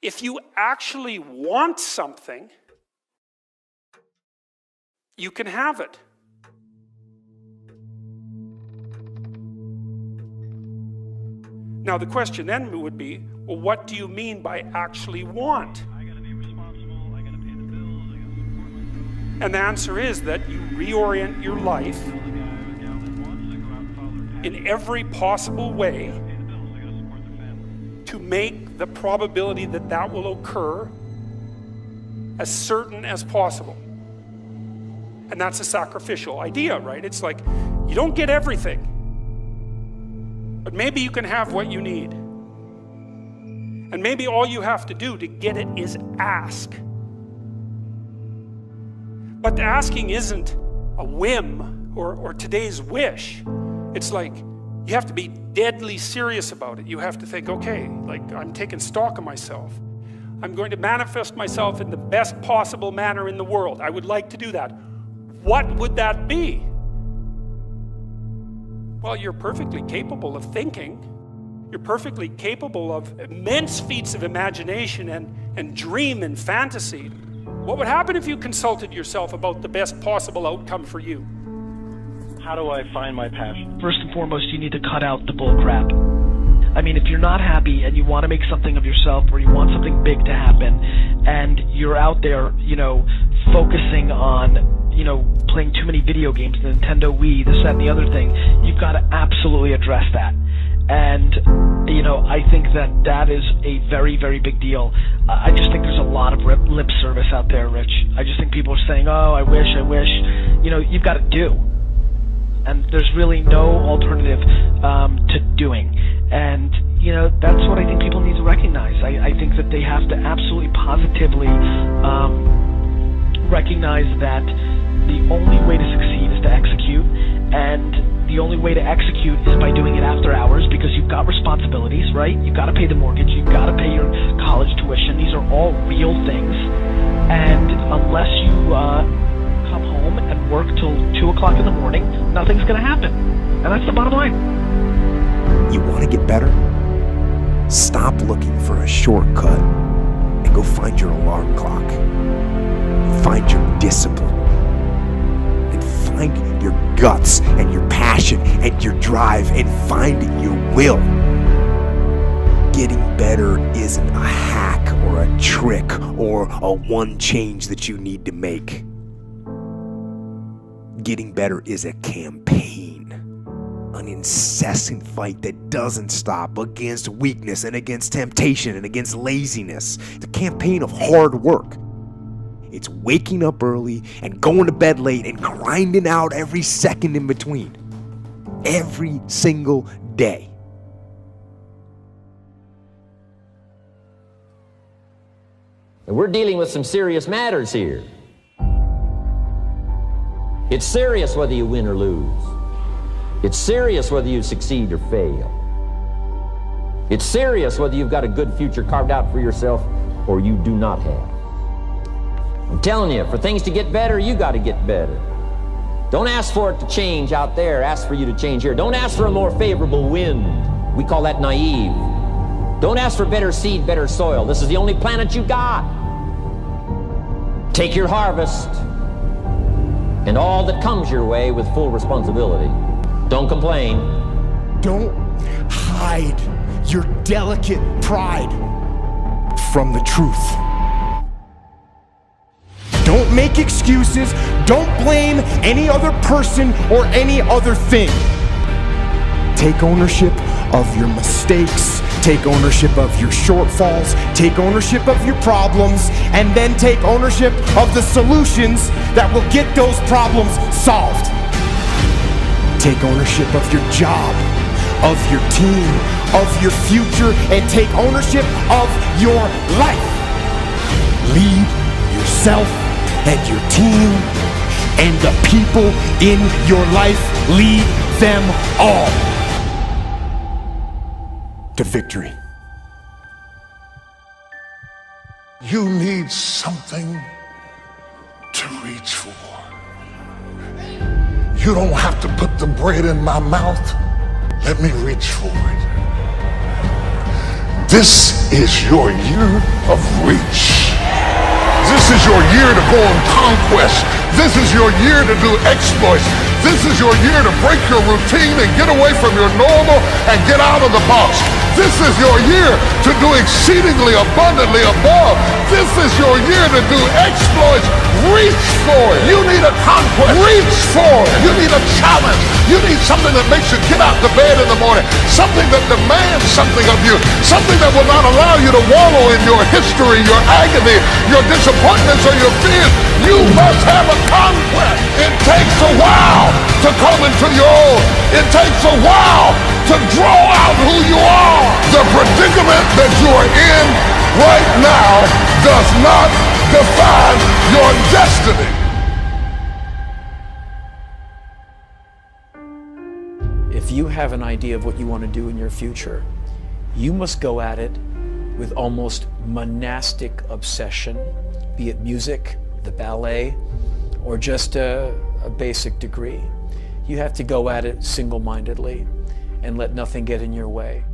If you actually want something, you can have it. Now the question then would be, well, what do you mean by actually want? And the answer is that you reorient your life in every possible way to make the probability that that will occur as certain as possible. And that's a sacrificial idea, right? It's like, you don't get everything, but maybe you can have what you need. And maybe all you have to do to get it is ask. But the asking isn't a whim or today's wish. It's like, you have to be deadly serious about it. You have to think, okay, like, I'm taking stock of myself. I'm going to manifest myself in the best possible manner in the world. I would like to do that. What would that be? Well, you're perfectly capable of thinking. You're perfectly capable of immense feats of imagination and dream and fantasy. What would happen if you consulted yourself about the best possible outcome for you? How do I find my passion? First and foremost, you need to cut out the bull crap. I mean, if you're not happy and you want to make something of yourself, or you want something big to happen, and you're out there, focusing on, playing too many video games, the Nintendo Wii, this, that, and the other thing, you've got to absolutely address that. And, I think that is a very, very big deal. I just think there's a lot of lip service out there, Rich. I just think people are saying, oh, I wish. You've got to do. And there's really no alternative to doing. And, that's what I think people need to recognize. I think that they have to absolutely positively recognize that the only way to succeed is to execute, and the only way to execute is by doing it after hours, because you've got responsibilities, right? You've got to pay the mortgage, you've got to pay your college tuition. These are all real things, and unless you come home and work till 2 o'clock in the morning, nothing's going to happen. And that's the bottom line. You want to get better? Stop looking for a shortcut and go find your alarm clock. Find your discipline. And find your guts and your passion and your drive, and find your will. Getting better isn't a hack or a trick or a one change that you need to make. Getting better is a campaign, an incessant fight that doesn't stop against weakness and against temptation and against laziness. It's a campaign of hard work. It's waking up early and going to bed late and grinding out every second in between. Every single day. And we're dealing with some serious matters here. It's serious whether you win or lose. It's serious whether you succeed or fail. It's serious whether you've got a good future carved out for yourself or you do not have. I'm telling you, for things to get better, you got to get better. Don't ask for it to change out there. Ask for you to change here. Don't ask for a more favorable wind. We call that naive. Don't ask for better seed, better soil. This is the only planet you got. Take your harvest and all that comes your way with full responsibility. Don't complain. Don't hide your delicate pride from the truth. Don't make excuses. Don't blame any other person or any other thing. Take ownership of your mistakes. Take ownership of your shortfalls. Take ownership of your problems. And then take ownership of the solutions that will get those problems solved. Take ownership of your job, of your team, of your future, and take ownership of your life. Lead yourself and your team and the people in your life. Lead them all to victory. You need something to reach for. You don't have to put the bread in my mouth. Let me reach for it. This is your year of reach. This is your year to go on conquest. This is your year to do exploits. This is your year to break your routine and get away from your normal and get out of the box. This is your year to do exceedingly abundantly above. This is your year to do exploits. Reach for it. You need a conquest. Reach for it. You need a challenge. You need something that makes you get out of bed in the morning. Something that demands something of you. Something that will not allow you to wallow in your history, your agony, your disappointments, or your fears. You must have a conquest. It takes a while to come into your own. It takes a while to grow out who you are. The predicament that you are in right now does not define your destiny. If you have an idea of what you want to do in your future, you must go at it with almost monastic obsession, be it music, the ballet, or just a basic degree. You have to go at it single-mindedly and let nothing get in your way.